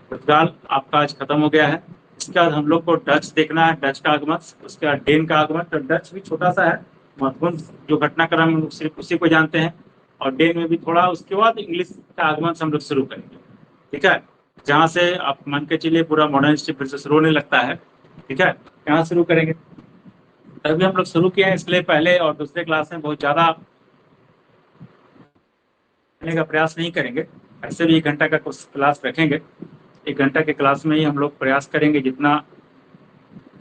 पुर्तगाल आपका आज खत्म हो गया है। इसके बाद हम लोग को डच देखना है, डच का आगमन, उसके बाद डेन का आगमन। तो डच भी छोटा सा है, महत्वपूर्ण जो घटनाक्रम हम लोग सिर्फ उसी को जानते हैं, और डेन में भी थोड़ा। उसके बाद इंग्लिश का आगमन से हम लोग शुरू करेंगे, ठीक है, जहाँ से आप मान के चलिए पूरा मॉडर्न हिस्ट्री फिर से शुरू होने लगता है, ठीक है। यहाँ शुरू करेंगे, तभी हम लोग शुरू किए हैं, इसलिए पहले और दूसरे क्लास में बहुत ज्यादा का प्रयास नहीं करेंगे। ऐसे भी 1 घंटा का क्लास रखेंगे, 1 घंटा के क्लास में ही हम लोग प्रयास करेंगे जितना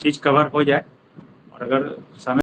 चीज कवर हो जाए, और अगर समय